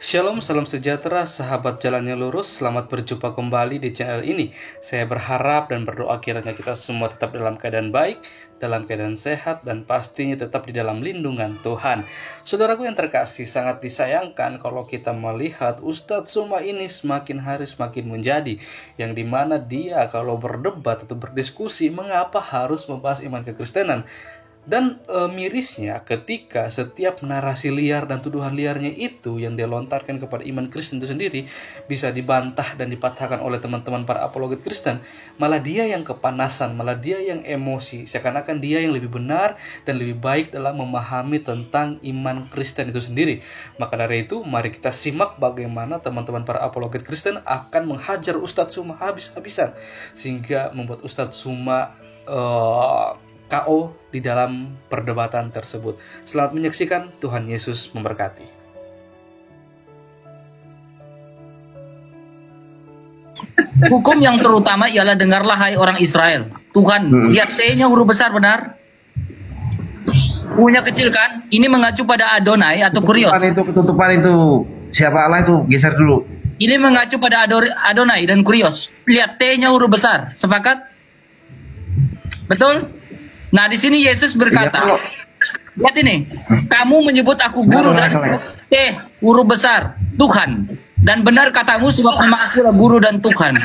Shalom, salam sejahtera, sahabat jalan yang lurus. Selamat berjumpa kembali di channel ini. Saya berharap dan berdoa kiranya kita semua tetap dalam keadaan baik, dalam keadaan sehat, dan pastinya tetap di dalam lindungan Tuhan. Saudaraku yang terkasih, sangat disayangkan kalau kita melihat Ustadz Suma ini semakin hari semakin menjadi, yang dimana dia kalau berdebat atau berdiskusi mengapa harus membahas iman kekristenan. Dan mirisnya ketika setiap narasi liar dan tuduhan liarnya itu yang dia lontarkan kepada iman Kristen itu sendiri bisa dibantah dan dipatahkan oleh teman-teman para apologet Kristen, malah dia yang kepanasan, malah dia yang emosi, seakan-akan dia yang lebih benar dan lebih baik dalam memahami tentang iman Kristen itu sendiri. Maka dari itu mari kita simak bagaimana teman-teman para apologet Kristen akan menghajar Ustadz Suma habis-habisan, sehingga membuat Ustadz Suma KO di dalam perdebatan tersebut. Selamat menyaksikan, Tuhan Yesus memberkati. Hukum yang terutama ialah dengarlah hai orang Israel. Tuhan, lihat T-nya huruf besar benar. U-nya kecil kan? Ini mengacu pada Adonai atau Kurios. Ketutupan itu. Siapa Allah itu? Geser dulu. Ini mengacu pada Adonai dan Kurios. Lihat T-nya huruf besar. Sepakat? Betul? Nah, di sini Yesus berkata, lihat ini, kamu menyebut aku guru dan T huruf besar Tuhan, dan benar katamu sebab memang aku adalah guru dan Tuhan.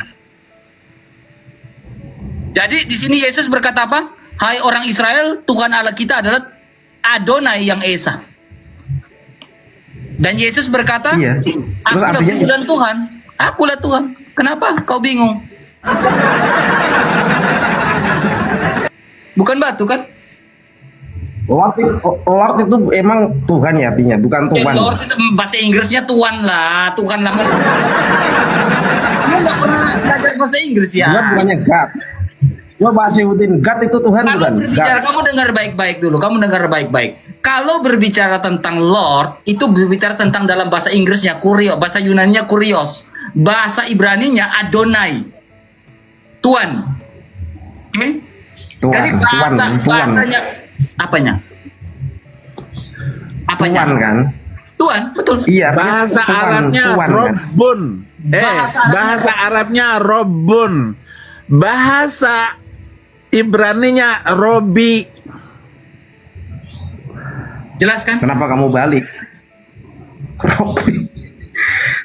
Jadi di sini Yesus berkata apa? Hai orang Israel, Tuhan Allah kita adalah Adonai yang Esa. Dan Yesus berkata, akulah guru dan Tuhan. Akulah Tuhan. Kenapa? Kau bingung? Bukan batu kan? Lord itu emang Tuhan ya artinya, bukan Tuhan. Lord itu bahasa Inggrisnya Tuhan lah, Tuhan lah. Kamu nggak pernah belajar bahasa Inggris ya? Dia bukannya God. Lo bahasa Yudin God itu Tuhan kalau bukan? Berbicara, kamu dengar baik-baik dulu. Kamu dengar baik-baik. Kalau berbicara tentang Lord, itu berbicara tentang dalam bahasa Inggrisnya Kurios, bahasa Yunaninya Kurios, bahasa Ibraninya Adonai, Tuhan. Oke? Okay? Jadi bahasanya apanya? Tuhan kan? Tuhan, betul. Iya, bahasa Tuhan, Arabnya Tuhan, Robbun. Bahasa Arabnya Robbun. Bahasa Ibraninya Robi. Jelaskan. Kenapa kamu balik? Robi.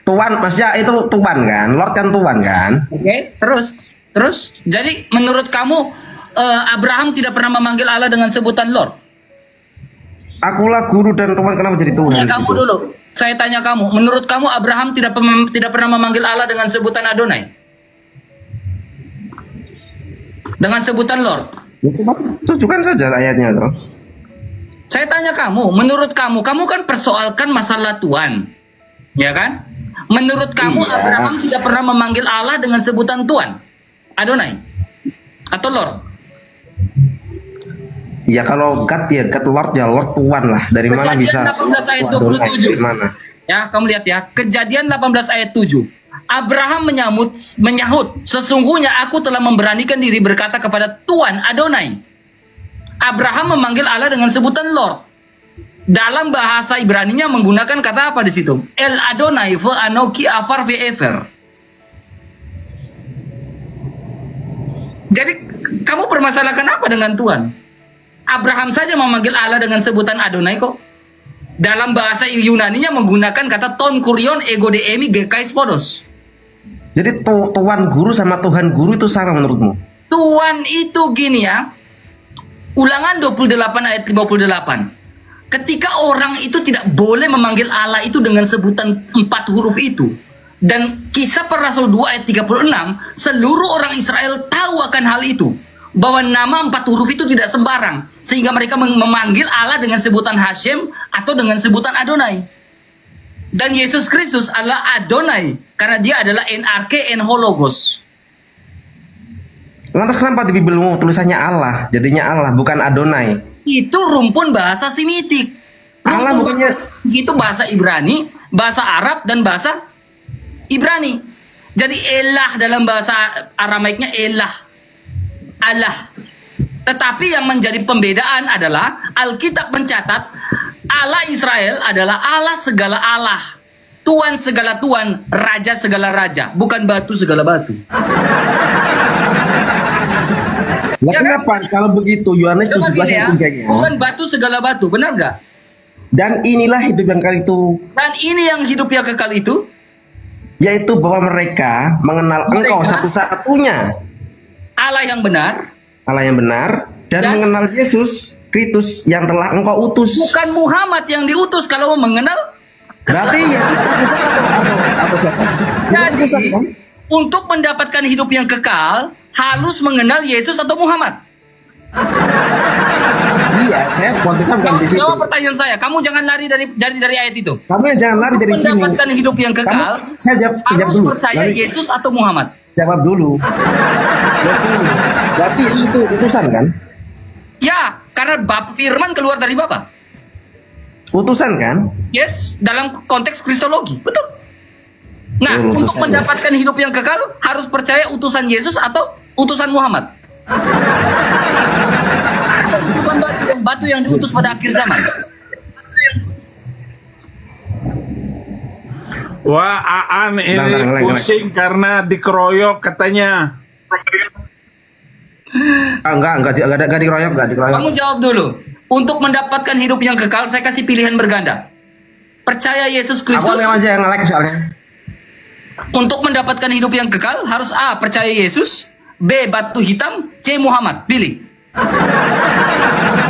Tuhan, maksudnya itu Tuhan kan? Lord kan Tuhan kan? Oke, terus. Jadi menurut kamu Abraham tidak pernah memanggil Allah dengan sebutan Lord? Akulah guru dan Tuhan, kenapa jadi Tuhan? Ya, kamu gitu? dulu. Saya tanya kamu, menurut kamu Abraham tidak pernah memanggil Allah dengan sebutan Adonai? Dengan sebutan Lord? Ya, tunjukkan saja ayatnya toh. Saya tanya kamu, menurut kamu kan persoalkan masalah Tuhan, ya kan? Menurut kamu Abraham tidak pernah memanggil Allah dengan sebutan Tuhan, Adonai, atau Lord? Ya kalau God ya God Lord ya Lord Tuhan lah. Dari mana bisa? 18 ayat 27. Mana? Ya, kamu lihat ya. Kejadian 18 ayat 7. Abraham menyahut, sesungguhnya aku telah memberanikan diri berkata kepada Tuhan Adonai. Abraham memanggil Allah dengan sebutan Lord. Dalam bahasa Ibraninya menggunakan kata apa di situ? El Adonai ve Anoki Afar Ve'ever. Jadi kamu permasalahkan apa dengan Tuhan? Abraham saja memanggil Allah dengan sebutan Adonai kok. Dalam bahasa Yunaninya menggunakan kata ton kurion ego de emi gekais podos. Jadi Tuhan guru sama Tuhan guru itu sama menurutmu? Tuhan itu gini ya. Ulangan 28 ayat 58. Ketika orang itu tidak boleh memanggil Allah itu dengan sebutan 4 huruf itu. Dan Kisah Para Rasul 2 ayat 36, seluruh orang Israel tahu akan hal itu. Bahwa nama 4 huruf itu tidak sembarang. Sehingga mereka memanggil Allah dengan sebutan Hashem atau dengan sebutan Adonai. Dan Yesus Kristus adalah Adonai. Karena dia adalah NRK en hologos. Lantas kenapa di Bibelmu tulisannya Allah? Jadinya Allah bukan Adonai. Itu rumpun bahasa Semitik. Allah bukannya itu bahasa Ibrani, bahasa Arab, dan bahasa Ibrani. Jadi elah dalam bahasa Aramaiknya elah. Allah. Tetapi yang menjadi pembedaan adalah Alkitab mencatat Allah Israel adalah Allah segala Allah. Tuan segala tuan, raja segala raja, bukan batu segala batu. Lah Ya kan? kenapa kalau begitu Yohanes Coba 17 gini ya, ayat 3-nya? bukan batu segala batu, benar gak? Dan inilah hidup yang kali itu, Dan ini yang hidup yang kekal itu, yaitu bahwa mereka mengenal Engkau satu-satunya Allah yang benar, Allah yang benar, dan mengenal Yesus Kristus yang telah Engkau utus. bukan Muhammad yang diutus. Kalau mengenal, Berarti Yesus utusan atau siapa? Bukan utusan, jadi kan? untuk mendapatkan hidup yang kekal harus mengenal Yesus atau Muhammad. Iya, saya konteksnya bukan di situ. Jawab pertanyaan saya. Kamu jangan lari dari ayat itu. Kamu yang jangan lari dari sini. Mendapatkan hidup yang kekal, Saya jawab harus dulu. percaya Lari. Yesus atau Muhammad. Jawab dulu. Jawab dulu. Berarti Yesus itu utusan kan? Ya, karena firman keluar dari Bapa. Utusan kan? Yes, dalam konteks kristologi, betul. Nah, Betul, untuk utusan, mendapatkan hidup yang kekal harus percaya utusan Yesus atau utusan Muhammad. Utusan batu yang diutus pada akhir zaman. Wah, Aan ini Lang. pusing karena dikeroyok katanya. Enggak dikeroyok. Kamu jawab dulu. Untuk mendapatkan hidup yang kekal, saya kasih pilihan berganda. Percaya Yesus Aku Kristus. aja yang like soalnya. Untuk mendapatkan hidup yang kekal, harus A. Percaya Yesus, B. Batu hitam, C. Muhammad. Pilih.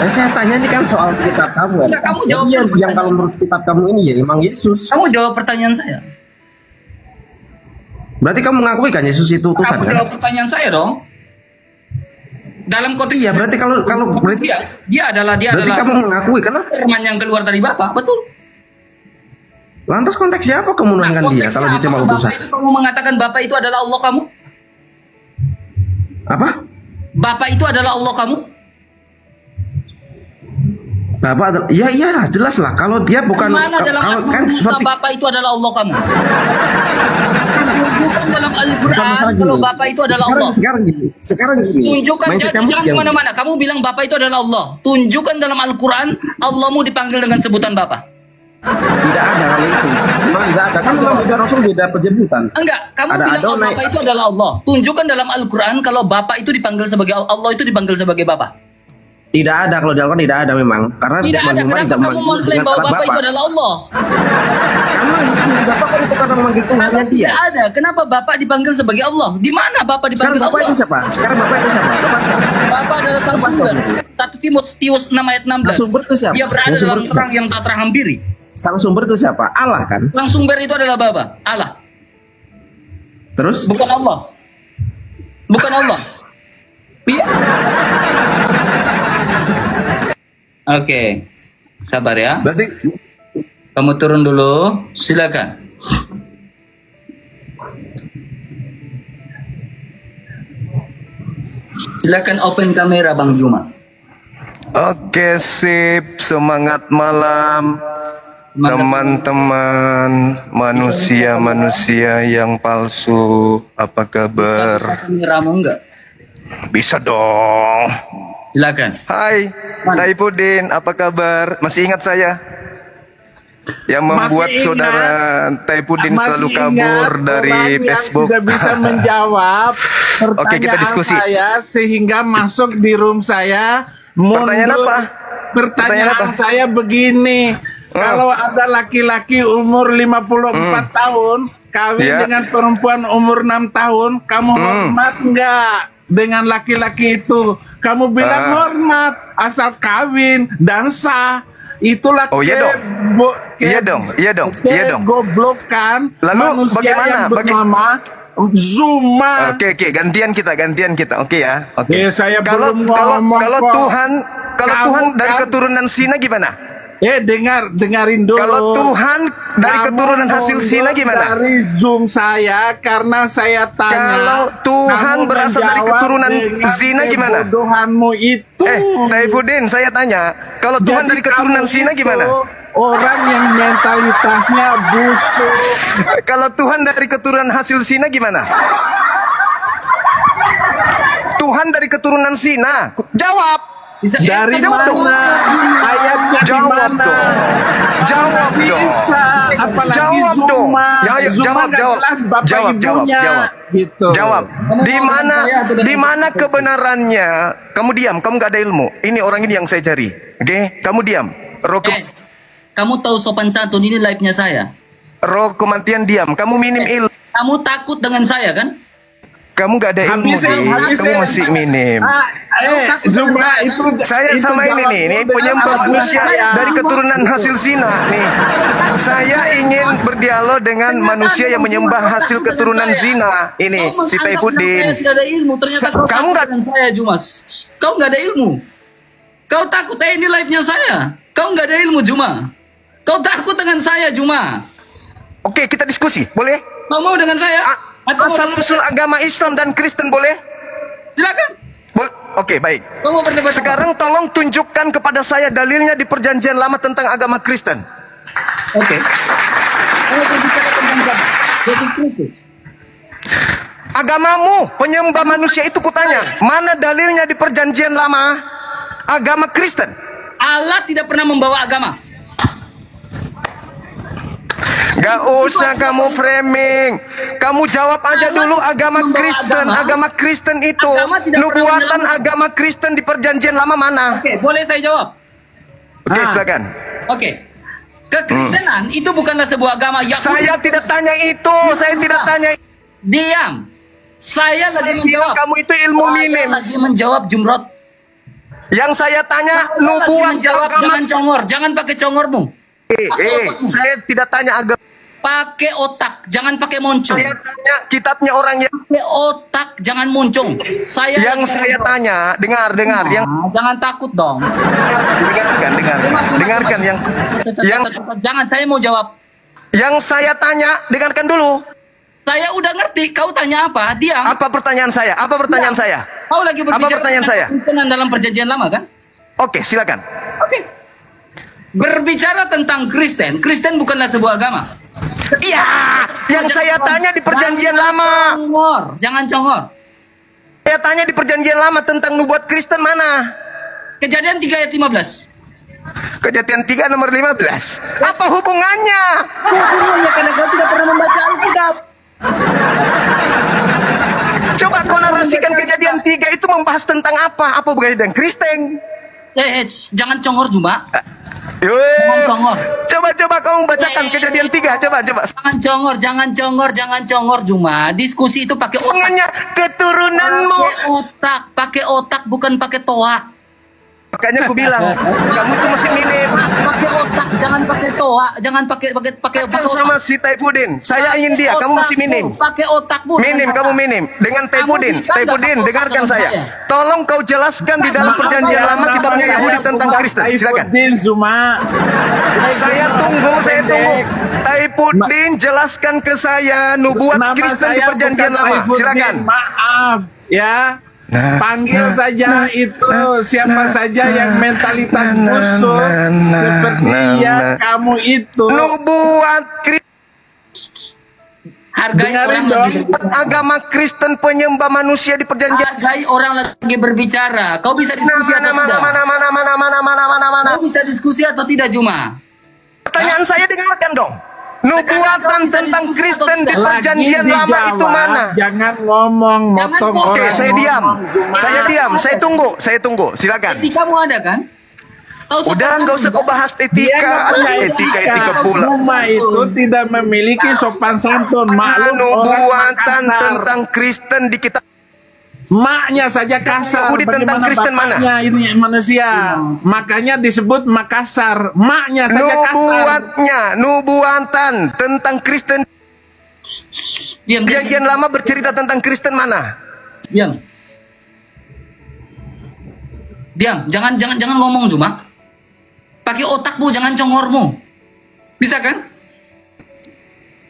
Saya tanya ini kan soal kitab kamu kan? Enggak, kamu jawab Jadi dulu yang kalau menurut kitab kamu ini ya memang Yesus. Kamu jawab pertanyaan saya. Berarti kamu mengakui kan Yesus itu utusan Kamu kan? jawab pertanyaan saya dong. Dalam konteks Iya, berarti kalau berarti, dia adalah berarti kamu mengakui kenapa? firman yang keluar dari Bapa, betul. Lantas konteksnya apa kamu menurunkan dia kalau dia cuma apakah utusan? Bapak itu kamu mengatakan Bapak itu adalah Allah kamu? Apa? Bapak itu adalah Allah kamu? Bapak, ya iyalah jelas lah. Kalau dia bukan Mana dalam kalau Mazmur kan Musa seperti Bapak itu adalah Allah kamu? Tunjukkan dalam bukan Al-Quran masalah kalau gini. Bapak itu adalah Allah. Sekarang gini. Tunjukkan, Mindset jangan kamu sekian. kemana-mana. Kamu bilang Bapak itu adalah Allah. Tunjukkan dalam Al-Quran Allahmu dipanggil dengan sebutan Bapak. Tidak ada kalau itu. Memang tidak ada. Kan memang beda Rasul beda penyebutan. Enggak, kamu Ada bilang Adonai. Bapak itu adalah Allah. Tunjukkan dalam Al-Quran kalau Bapak itu dipanggil sebagai Allah itu dipanggil sebagai Bapak. Tidak ada kalau dalam tidak ada memang karena Tidak ada. Kenapa kamu mengklaim bahwa Bapak itu adalah Allah? Karena Bapak kan itu karena memanggil Tuhannya dia. Tidak ada. Kenapa Bapak dipanggil sebagai Allah? Di mana Bapak Sekarang dipanggil Bapak Allah? itu siapa? Sekarang Bapak itu siapa? Bapak siapa? Bapak adalah sang sumber. 1 Timotius 6 ayat 16. Sang sumber itu siapa? Dia berada Yang sumber dalam itu terang siapa? yang tak terhampiri. Sang sumber itu siapa? Allah kan? Sang sumber itu adalah Bapa, Allah. Terus? Bukan Allah. Bukan Allah. Iya. Oke. Sabar ya. Berarti Kamu turun dulu. Silakan. Silakan open kamera Bang Juma. Oke, sip. Semangat malam, Semangat. teman-teman manusia-manusia yang palsu. Apa Bisa kabar? buka kameramu enggak? Bisa dong. Silakan. Hai, Taipudin. Apa kabar? Masih ingat saya? Yang membuat Masih ingat. saudara Taipudin Masih selalu ingat kabur dari orang yang Facebook. tidak bisa menjawab pertanyaan Oke, kita diskusi. saya sehingga masuk di room saya. Pertanyaan apa? Pertanyaan Pertanyaan apa? saya begini. Kalau ada laki-laki umur 54 tahun kawin Ya. dengan perempuan umur 6 tahun, kamu hormat nggak dengan laki-laki itu? Kamu bilang hormat asal kawin dan sah. Itulah Oh, iya dong. Iya dong, iya dong, iya dong. Goblokan Lalu manusia bagaimana? yang bernama Zuma. Oke, gantian kita. Oke ya. Oke. Saya Kalau belum kalau ngomong kalau kok. Tuhan kalau Kamu Tuhan dari kan- keturunan Sina gimana? dengarin dulu. Kalau Tuhan dari Kamu keturunan hasil mundur Sina gimana? Dari Zoom saya karena saya tanya. Kalau Tuhan kamu berasal dari menjawab keturunan dengan zina gimana? kebodohanmu itu. Taifudin, saya tanya, kalau Tuhan Jadi dari keturunan kamu Sina itu gimana? Orang yang mentalitasnya busuk. Kalau Tuhan dari keturunan hasil Sina gimana? Tuhan dari keturunan Sina. Jawab. Bisa Dari Jawab dong. mana? Ayatnya di Jawab mana? dong. Jawab dong. Bisa, apalagi Jawab dong. Zuma. Ya, ayo, Zuma jawab, nggak jawab. jelas bapak Jawab, jawab, ibunya. jawab. Gitu. Jawab. Di mau mana saya atau dengan- di mana kebenarannya? Kamu diam, kamu nggak ada ilmu. Ini orang ini yang saya cari. Oke? Kamu diam. Kamu tahu sopan santun ini live-nya saya. Roh kematian diam. Kamu minim ilmu. Kamu takut dengan saya kan? Kamu nggak ada ilmu, Habisin, Dik. habisin. Kamu masih minim. Zuma itu Saya itu sama ini nih, ini jawab dengan penyembah apa manusia saya. dari keturunan hasil zina nih. Saya ingin berdialog dengan manusia yang menyembah hasil keturunan zina. Ini si Taifuddin. Saya tidak ada ilmu. Ternyata kau Kamu takut nggak- dengan saya, Jumas. Kau nggak ada ilmu. Kau takut ini live-nya saya. Kau nggak ada ilmu, Juma. Kau takut dengan saya, Juma. Oke, kita diskusi, boleh? Kau mau dengan saya? Atau mau Asal dengan- usul agama Islam dan Kristen boleh? Silakan. Oke, baik. Kau mau berdebat? Sekarang tolong tunjukkan kepada saya dalilnya di Perjanjian Lama tentang agama Kristen. Oke. Kau berbicara tentang apa? Yesus Kristus. Agamamu, penyembah manusia itu kutanya, mana dalilnya di Perjanjian Lama agama Kristen? Allah tidak pernah membawa agama. Gak usah kamu framing. Kamu jawab aja dulu agama Membawa Kristen. agama. Agama Kristen itu Agama tidak pernah nubuatan menyelam- agama Kristen di Perjanjian Lama mana? Oke, boleh saya jawab? Oke, silakan. Oke. Kekristenan itu bukanlah sebuah agama Yahudi. Saya tidak tanya itu. Saya tidak tanya. Diam. Saya Saya lagi bilang menjawab. kamu itu ilmu Saya minim. lagi menjawab Jumrot. Yang saya tanya Saya lagi nubuat menjawab, agama. jangan congor, jangan pakai congormu. Saya tidak tanya agama. Pakai otak, jangan pakai moncong. Saya tanya kitabnya orang yang Pakai otak, jangan muncung. Saya yang lagi saya menjawab. tanya. Dengar, yang Nah, jangan takut dong. dengarkan yang Jangan, saya mau jawab. yang saya tanya. Dengarkan dulu. Saya udah ngerti, kau tanya apa? Diam. Apa pertanyaan saya? Apa pertanyaan saya? Kau lagi berbicara Apa pertanyaan saya? tentang dalam perjanjian lama kan? Oke, silakan. Oke. Berbicara tentang Kristen, Kristen bukanlah sebuah agama. Iya, yang saya tanya di Perjanjian Lama. Jangan congor. Saya tanya di Perjanjian Lama tentang nubuat Kristen mana? Kejadian 3 ayat 15. Kejadian 3 nomor 15. Apa hubungannya? Hubungannya karena kau tidak pernah membaca Alkitab. Coba kau narasikan Kejadian 3 itu membahas tentang apa? Apa hubungannya dengan Kristen? Jangan congor Juma. Yoi. Jangan congor. Coba kamu bacakan Kejadian 3. Coba. Jangan congor Juma. Diskusi itu pakai otak. Hubungannya keturunanmu. Pakai otak bukan pakai toa. Makanya aku bilang, kamu tuh masih minim. Pakai otak, jangan pakai toa, jangan pakai Kan sama si Taifuddin. Saya ingin dia, kamu masih minim. Pakai otakmu. Minim, kamu minim. Dengan Taifuddin. bisa nggak Taifuddin, pakai dengarkan otak saya. dengan Tolong kau jelaskan di dalam Perjanjian Lama kitabnya Yahudi tentang Kristen. Silakan. Zuma. Saya tunggu. Taifuddin, jelaskan ke saya nubuat Nama Kristen di saya Perjanjian bukan Lama. Taifuddin, Silakan. Maaf ya. Panggil saja itu siapa saja yang mentalitas musuh seperti yang kamu itu. Nubuat Kristen, Hargai orang Dengarin dong. lagi. agama Kristen penyembah manusia di Perjanjian. Hargai orang lagi berbicara. Kau bisa diskusi atau tidak? Mana. Kau bisa diskusi atau tidak, Juma? Pertanyaan saya dengarkan dong. Nubuatan tentang Kristen di Lagi Perjanjian Lama itu dijawab, mana? Jangan ngomong Jangan motong potong. Oke, orang. saya diam. Juma. Saya tunggu. Silakan. Etika kamu ada kan? Tahu Udah, sopan nggak usah santun kau bahas Dia etika. nggak punya Etika pula. Zuma itu tidak memiliki sopan santun. Maklum orang Nubuatan kasar. tentang Kristen di kitab. Maknya saja kasar. Yahudi tentang Bagaimana Kristen mana? bapaknya ini manusia. Makanya disebut Makassar. Maknya saja kasar. Nubuatan tentang Kristen. Diam. Perjanjian Lama bercerita tentang Kristen mana? Diam. Jangan ngomong Juma. Pakai otakmu, jangan congormu. Bisa kan?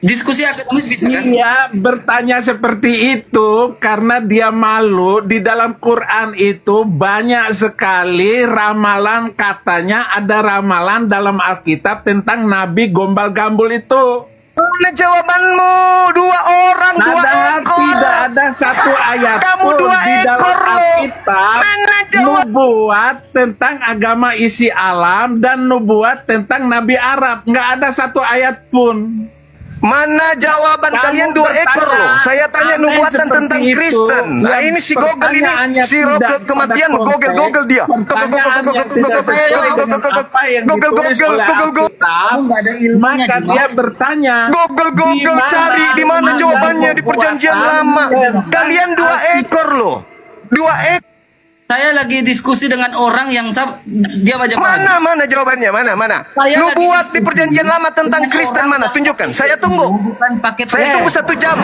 Diskusi akademis bisa kan? Dia bertanya seperti itu karena dia malu. Di dalam Quran itu banyak sekali ramalan, katanya ada ramalan dalam Alkitab tentang Nabi gombal-gambul itu. Mana jawabanmu? Dua orang, dua ekor. Tidak ada satu ayat Kamu pun dua di dalam ekor loh. Alkitab Mana jawab? nubuat tentang agama isi alam dan nubuat tentang Nabi Arab. Nggak ada satu ayat pun. Mana jawaban Kamu kalian dua ekor bertanya, loh? Saya tanya aneh nubuatan seperti tentang itu, Kristen. Nah yang ini si Google ini, pertanyaannya si roh tidak kematian, pada konteks, Google dia. pertanyaan yang tidak sesuai dengan apa yang ditulis oleh Alkitab, Nggak ada ilmunya, maka Juma. dia bertanya, Google cari di mana jawabannya di perjanjian lama. Kalian dua ekor loh. Dua ekor. Saya lagi diskusi dengan orang yang dia macam Mana jawabannya? Mana? Saya Nubuat lagi di perjanjian lama tentang dengan Kristen orang mana? yang- Tunjukkan. Saya tunggu. Bukan pakai Saya tunggu 1 jam.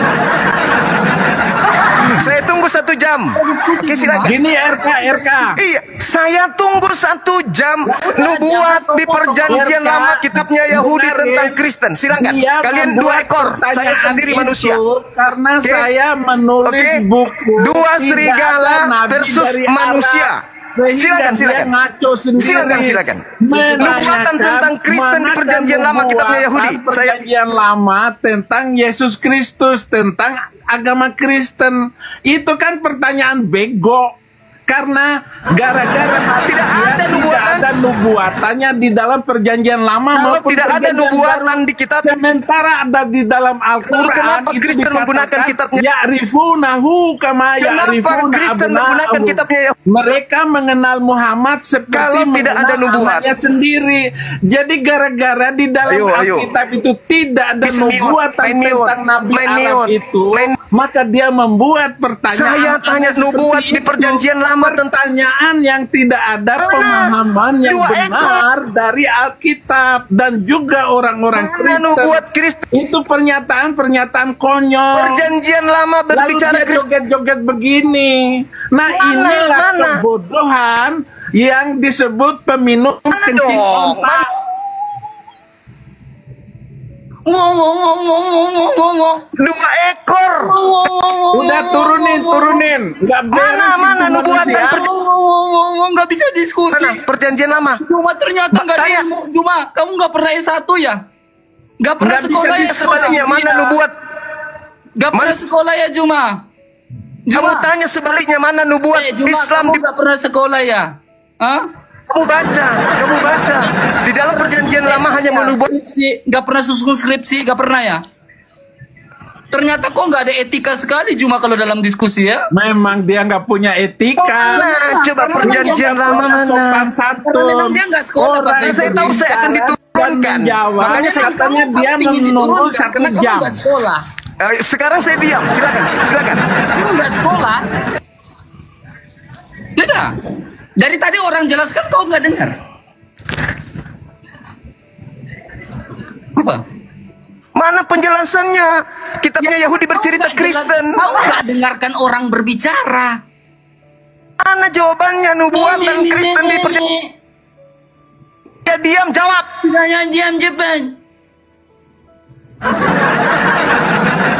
Saya tunggu 1 jam. Oke, silakan. gini RK. Iya, saya tunggu 1 jam. Nubuat di perjanjian lama kitabnya Yahudi tentang Kristen. Silakan. Dia Kalian dua membuat ekor. Saya pertanyaan sendiri itu manusia. Karena Oke. saya menulis Oke. buku Dua Tidak serigala ada nabi versus dari manusia. Arab. Sehingga Silakan. dia ngaco sendiri. Silakan. Menanyakan Nubuatan tentang Kristen di manakah perjanjian lama kitabnya Yahudi. nubuatan perjanjian lama tentang Yesus Kristus, tentang agama Kristen. Itu kan pertanyaan bego. Karena gara-gara Tidak dia ada nubuatan. tidak ada nubuatannya di dalam perjanjian lama Kalau maupun tidak ada perjanjian nubuatan baru. di kitab, Sementara ada di dalam Al-Quran kenapa itu Kristen menggunakan dikatakan, kitabnya? Ya'rifunahu kama Kenapa ya'rifuna Kristen menggunakan abna'ahum. kitabnya Yahudi? Mereka mengenal Muhammad seperti Kalau tidak ada mengenal nubuat. anaknya sendiri. Jadi gara-gara di dalam Ayo. Alkitab itu tidak ada Main nubuatan mute. tentang Nabi Main Arab mute. itu, Main- maka dia membuat pertanyaan. Saya tanya aneh nubuat seperti di perjanjian lama tentang pertanyaan yang tidak ada Mana? pemahaman yang Dua benar dari Alkitab dan juga orang-orang mana Kristen. nubuat Kristen? Itu pernyataan konyol. Perjanjian lama Lalu berbicara dia Kristen. joget-joget begini. Nah, inilah Mana? kebodohan yang disebut peminum kencing dong? onta. Dua ekor. Udah turunin. Nggak beres Mana itu nubuatan manusia. nggak bisa diskusi. Mana perjanjian lama? Cuma ternyata nggak ada Tanya. ilmu. Cuma kamu nggak pernah S1 ya? Nggak pernah Nggak bisa sekolah ya? Sebaliknya mana nubuat? Nggak pernah sekolah ya Juma? Kamu tanya sebaliknya mana nubuat Juma, Islam kamu di nggak pernah sekolah ya? Hah? kamu baca. Di dalam perjanjian lama hanya menubuat. Skripsi, nggak pernah susun skripsi, nggak pernah ya? Ternyata kok nggak ada etika sekali Juma kalau dalam diskusi ya? Memang dia nggak punya etika. Nah, coba perjanjian lama Sopan mana? santun. Karena memang dia nggak sekolah, Pak. Orang Saya tahu saya akan diturunkan. menjawab, Makanya saya- katanya dia Kamu ingin menunggu diturunkan 1 karena kamu jam. nggak sekolah. Sekarang saya diam. Silakan. Kamu nggak sekolah. Beda. Dari tadi orang jelaskan kau nggak dengar. Apa? Mana penjelasannya? Kitabnya Yahudi bercerita Kristen. Kau nggak dengarkan orang berbicara. Mana jawabannya nubuatan Kristen di perjanjian? Ya diam, jawab. Jangan diam Jepang.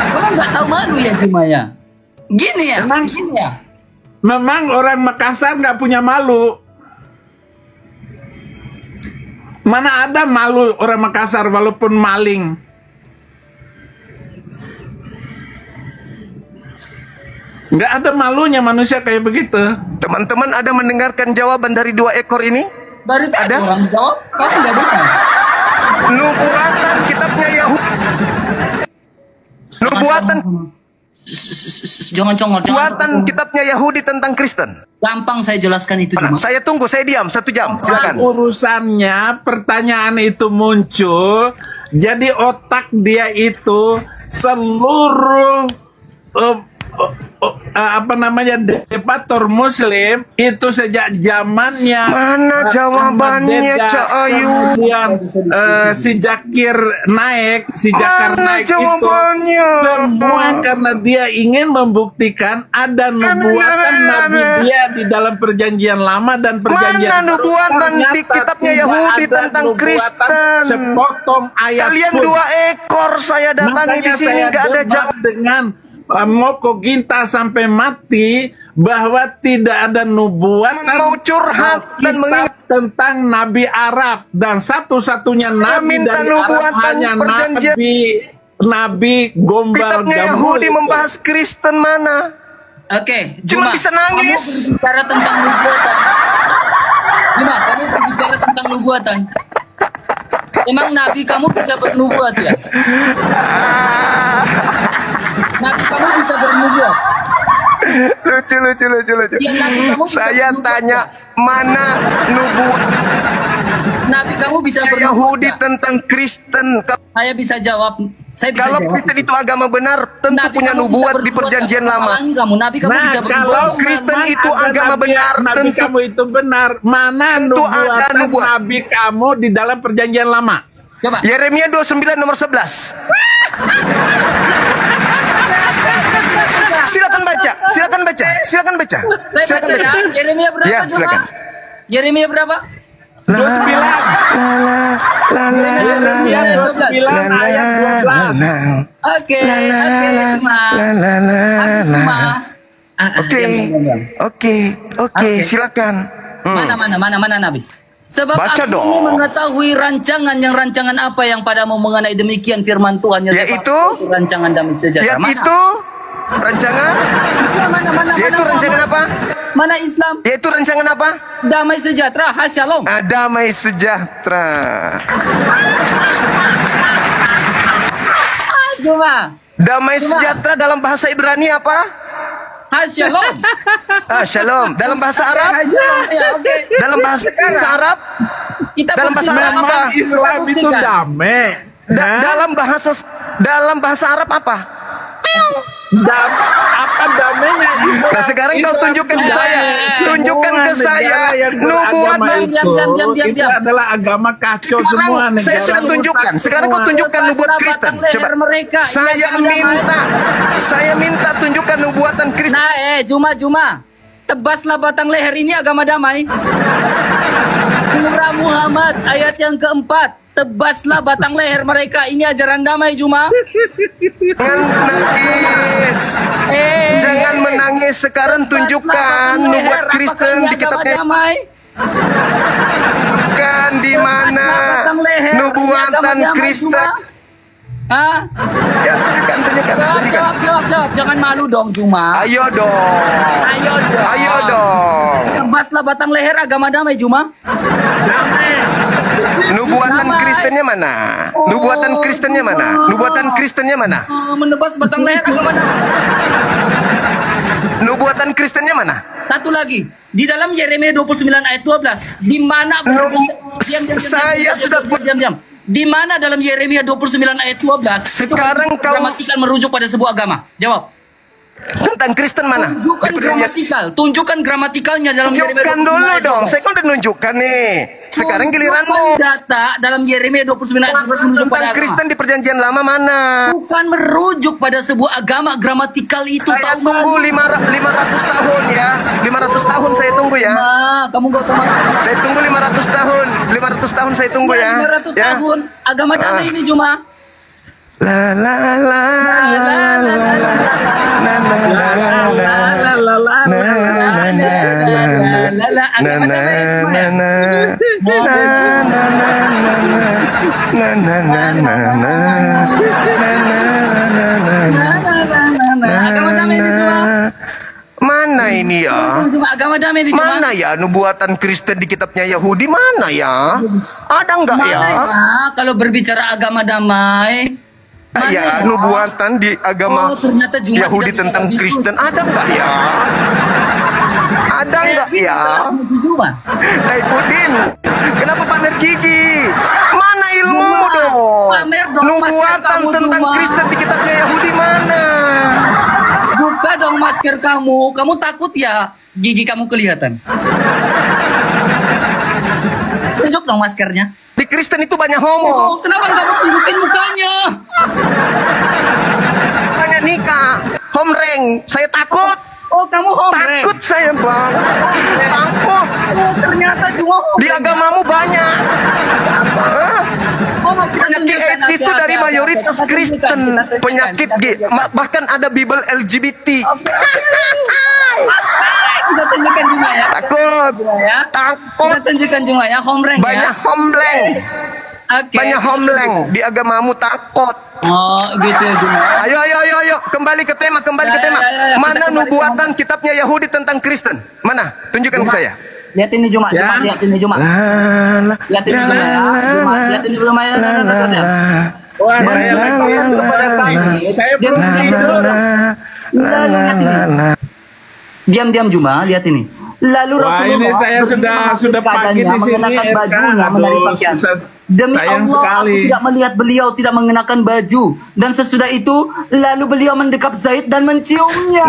Kamu nggak tahu malu ya Juma ya? Gini ya? Emang- Gini ya? Memang orang Makassar nggak punya malu. Mana ada malu orang Makassar walaupun maling. Nggak ada malunya manusia kayak begitu. Teman-teman ada mendengarkan jawaban dari dua ekor ini? Dari tadi Ada? orang jawab, kamu nggak dengar. Nubuatan kitabnya Yahudi. Nubuatan Jangan congol, Nubuatan kitabnya Yahudi tentang Kristen. gampang saya jelaskan itu Nah, Juma. saya tunggu, saya diam 1 jam. Silakan. Urusannya pertanyaan itu muncul, jadi otak dia itu seluruh apa namanya debator Muslim itu sejak zamannya Mana jawabannya, Ahmad Dedah, Cak Ayu? kemudian si Jakir naik, si Jakar Mana naik jawabannya? itu semua karena dia ingin membuktikan ada nubuatan Nabi dia di dalam perjanjian lama dan perjanjian Mana baru. nubuatan di Ternyata kitabnya tidak Yahudi ada tentang nubuatan Kristen? sepotong ayat Kalian pun. 2 ekor, saya datangi di Makanya sini saya nggak ada debat jawab. dengan Moko Ginta sampai mati bahwa tidak ada nubuatan Mau curhat dan kitab mengingat. tentang Nabi Arab dan satu-satunya Saya Nabi minta dari Arab nubuatan hanya perjanjian. Nabi Nabi gombal Kitabnya gambol Yahudi itu. membahas Kristen mana? Oke, Cuma Juma, bisa nangis. Kamu berbicara tentang nubuatan. Juma, kamu berbicara tentang nubuatan. Emang Nabi kamu bisa bernubuat ya? Nabi kamu bisa bernubuat. Lucu. Ya, Nabi kamu bisa Saya bernubuat tanya, ya? mana nubuat Nabi kamu bisa bernubuat Yahudi ya? tentang Kristen? Saya bisa jawab. Saya bisa Kalau jawab. Kristen itu agama benar, tentu Nabi punya kamu bisa nubuat di bernubuat perjanjian ya? lama. Apalagi kamu, Nabi kamu Nah, bisa kalau bernubuat. Kristen memang itu ada agama benar, Nabi tentu- kamu itu benar. Mana Tentu ada nubuatan nubuat. Nabi kamu di dalam perjanjian lama? Coba. Yeremia 29 nomor 11. Silakan baca. Saya baca ya. Yeremia berapa? Ya, Juma? silakan. Yeremia berapa? 29. Yeremia 29 ayat 12. Oke, Juma. Juma. Oke, Oke. silakan. Mana Nabi? Sebab Baca aku dong. ini mengetahui rancangan apa yang padamu mengenai demikian firman Tuhan. Yaitu? Rancangan damai sejahtera. Yaitu rancangan, Mana? yaitu rancangan apa? Mana Islam? Yaitu rancangan apa? Damai sejahtera, Shalom. Damai sejahtera. Juma. Damai sejahtera dalam bahasa Ibrani apa? Shalom. Shalom. Dalam bahasa Arab? Ya, oke. Dalam bahasa Arab? Kita Dalam bahasa buktikan. Arab apa? Memang Islam itu buktikan. damai. Hah? Dalam bahasa Arab apa? Apa damainya Islam? Nah, sekarang kau Islam tunjukkan ke itu saya. damai. Tunjukkan ke Semua saya negara yang beragama nubuatan. itu, itu adalah agama kacau semua Sekarang negara. saya sudah tunjukkan. Sekarang kau tunjukkan nubuat Kristen. Coba. Saya minta tunjukkan nubuatan Kristen. Nah, Juma. Tebaslah batang leher ini agama damai. Surah Muhammad ayat yang keempat. Tebaslah batang leher mereka. Ini ajaran damai, Juma. Jangan menangis. Jangan menangis. Sekarang tunjukkan nubuat Kristen di kitabnya. damai. Tunjukkan di mana nubuatan Kristen. Hah? Ya, tunjukkan. Jawab. Jangan malu dong, Juma. Ayo dong. Ayo dong. Tebaslah batang leher agama damai, Juma. Nubuatan Damai. Kristennya mana? Nubuatan Kristennya mana? Nubuatan Kristennya mana? Menebas batang leher agama damai. Nubuatan Kristennya mana? Satu lagi. Di dalam Yeremia 29 ayat 12. Di mana... Saya sudah... Diam. Di mana dalam Yeremia 29 ayat 12 Sekarang itu kau- gramatikal merujuk pada sebuah agama? Jawab. Tentang Kristen mana? Tunjukkan gramatikalnya dalam Yeremia Tunjukkan 29 dulu ayat dong. 12. Saya kan udah nunjukkan nih. Sekarang giliranmu. Tunjukkan data dalam Yeremia 29 ayat 12 merujuk pada Tentang agama. Kristen di perjanjian lama mana? Bukan merujuk pada sebuah agama, gramatikal itu. Saya tahu tunggu nggak? 500 tahun ya. 500 tahun saya tunggu ya. Kamu gak tahu. Saya tunggu 500 tahun. 500 tahun saya tunggu ya. 500 Ya. tahun. Agama damai ini cuma. La la la la la la la. Na na na na na. Agama damai ini cuma ya. Agama damai ini cuma. Mana ini ya? Agama damai ini cuma. Mana ya nubuatan Kristen di kitabnya Yahudi? Mana ya? Ada enggak ya? Mana ya? Kalau berbicara agama damai. Mana Ya, ya? nubuatan di agama ternyata Jumat Yahudi tidak tentang bisa Kristen diskusi. ada enggak ya? Ada enggak ya? Jumat. Taifudin, kenapa pamer gigi? Mana ilmumu Jumat. dong? Pamer dong, Nubuatan masker kamu, tentang Jumat. Kristen di kitabnya Yahudi mana? Buka dong masker kamu. Kamu takut ya gigi kamu kelihatan? Tunjuk dong maskernya. Di Kristen itu banyak homo, Oh, kenapa nggak mau tunjukin mukanya? banyak nikah, homreng. Saya takut. Oh, kamu homreng. Takut saya, Bang. Takut. Oh, ternyata cuma homreng. Di agamamu banyak. Hah? Oh, mau kita Penyakit tunjukkan, AIDS itu oke, dari oke, mayoritas oke. Kita tunjukkan, Kristen. kita tunjukkan, Penyakit kita tunjukkan. bahkan ada Bible LGBT. Kita tunjukkan cuma ya. Takut. Ya. Takut. Kita tunjukkan cuma ya homreng Banyak ya. hombleng. Oke. Banyak homleng di agamamu takut. Oh, gitu ya Juma. Ayo, kembali ke tema, Ya, ya. Mana Kita kembali nubuatan kitabnya Yahudi tentang Kristen? Mana? Tunjukkan ke saya. Lihat ini Juma, Ya. lihat ini Juma. Lihat ini Juma ya. Juma, lihat ini belum ya. Wah, saya Menceritakan kepada kami. Saya Diam, belum diam, tidur. diam. Lalu lihat ini. Diam Juma, lihat ini. Lalu Wah, ini Rasulullah saya sudah pagi di sini, mengenakan Eka. bajunya, menarik Aduh, pakaian. susah. Demi Sayang Allah, sekali. aku tidak melihat beliau tidak mengenakan baju. Dan sesudah itu, lalu beliau mendekap Zaid dan menciumnya.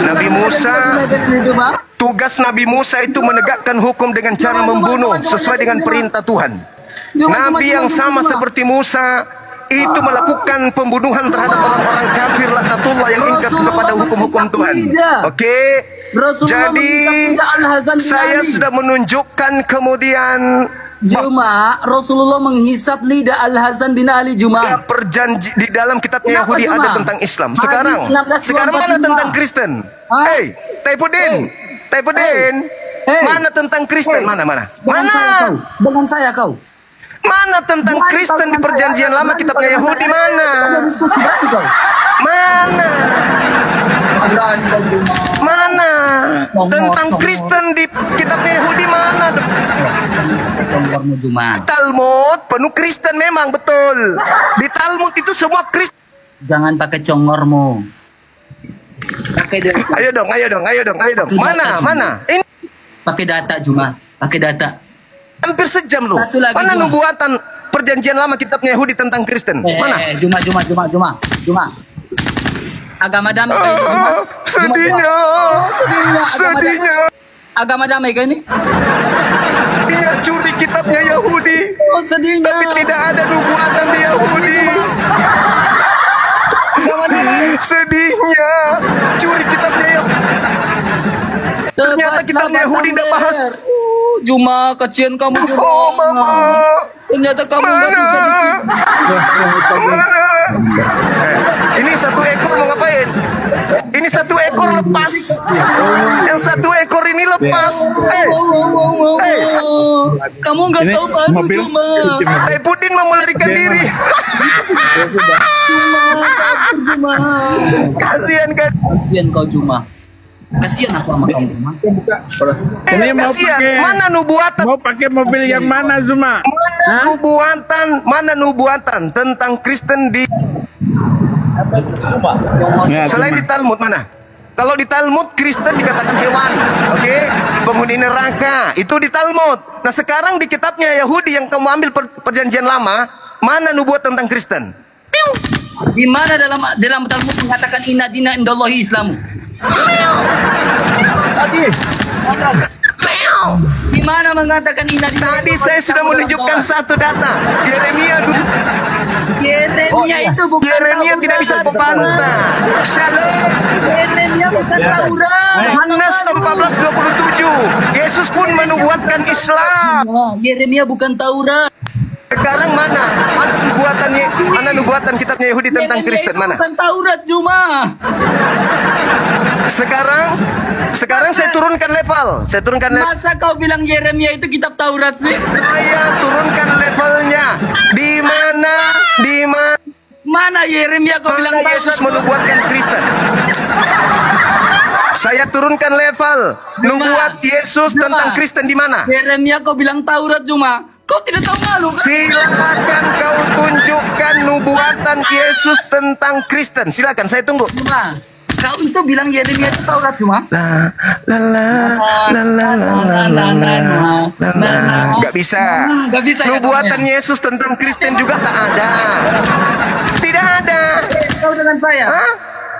Nabi Musa, tugas Nabi Musa itu menegakkan hukum dengan cara membunuh sesuai dengan perintah Tuhan. Nabi yang sama seperti Musa itu melakukan pembunuhan terhadap orang-orang kafir laknatullah yang ingkar kepada hukum-hukum Tuhan. Oke. Jadi saya sudah menunjukkan kemudian Juma, Rasulullah menghisap lidah Al-Hasan bin Ali Juma. perjanji di dalam kitabnya Kenapa Yahudi cuma? ada tentang Islam. Hadis Sekarang 16 mana 25? tentang Kristen? Hah? Hey, Taipudin. Hey. Mana tentang Kristen? Mana? Dengan saya kau. Mana tentang Kristen di perjanjian lama kitabnya Yahudi mana? Ada diskusi berarti kau. Mana? Mana? Tentang Kristen di kitabnya Yahudi mana? Nomormu Juma. Talmud penuh Kristen memang betul. Di Talmud itu semua Kristen. Jangan pakai congormu. Pakai data. Ayo dong. Mana? Ini Pakai data Juma. Pakai data. hampir sejam loh. Satu lagi, Mana Juma. nubuatan perjanjian lama kitabnya Yahudi tentang Kristen? Mana? Juma. Agama damai kah ini? Juma? Sedihnya. Sedihnya. Agama damai kah ini? Dia curi kitabnya Yahudi. Oh, sedihnya. Tapi tidak ada nubuatan di Yahudi. Agama damai. Sedihnya. Curi kitabnya Yahudi. Ternyata kitabnya Yahudi tidak bahas. Juma, kecian kamu Juma. Oh, Mama. Ternyata kamu nggak bisa Mana? Ini satu ekor mau ngapain? Ini satu ekor lepas. Yang satu ekor ini lepas. Kamu nggak Ini tahu baju mobil. Juma. Taipudin mau melarikan diri. Juma. Kasihan kan? Kasian kau Juma. Kasian aku sama kamu Juma. Ini mau Kasihan. pakai Mana nubuatan? mau pakai mobil yang mana, Zuma? Mana nubuatan tentang Kristen di Ya, selain di Talmud mana? Kalau di Talmud Kristen dikatakan hewan, oke? Penghuni neraka itu di Talmud. Nah sekarang di kitabnya Yahudi yang kamu ambil perjanjian lama, mana nubuat tentang Kristen? Di mana dalam Talmud mengatakan inna dina indallahi Islamu? Di mana mengatakan inna dina? Tadi saya sudah menunjukkan satu data. Yeremia itu bukan Yeremia tidak bisa membantah. Shalom. Yeremia bukan Taurat. Yohanes 14:27. Yesus pun menubuatkan Islam. Yeremia bukan Taurat. Sekarang mana? Mana nubuatan kitabnya Yahudi tentang Yeremia Kristen itu mana? bukan Taurat Juma. Sekarang saya turunkan level. Masa kau bilang Yeremia itu kitab Taurat sih? Saya turunkan levelnya. Di mana? Mana Yeremia kau bilang Mana Yesus menubuatkan Kristen? Saya turunkan level. Nubuat Yesus tentang Kristen di mana? Yeremia kau bilang Taurat Juma. Kau tidak tahu malu kan? Silakan kau tunjukkan nubuatan Yesus tentang Kristen. Silakan, saya tunggu. Juma, kau itu bilang Yeremia itu Taurat Juma? Gak bisa. Gak bisa ya, Nubuatan kamu ya? Yesus tentang Kristen juga tak ada. Tidak ada. Kau dengan saya. Hah?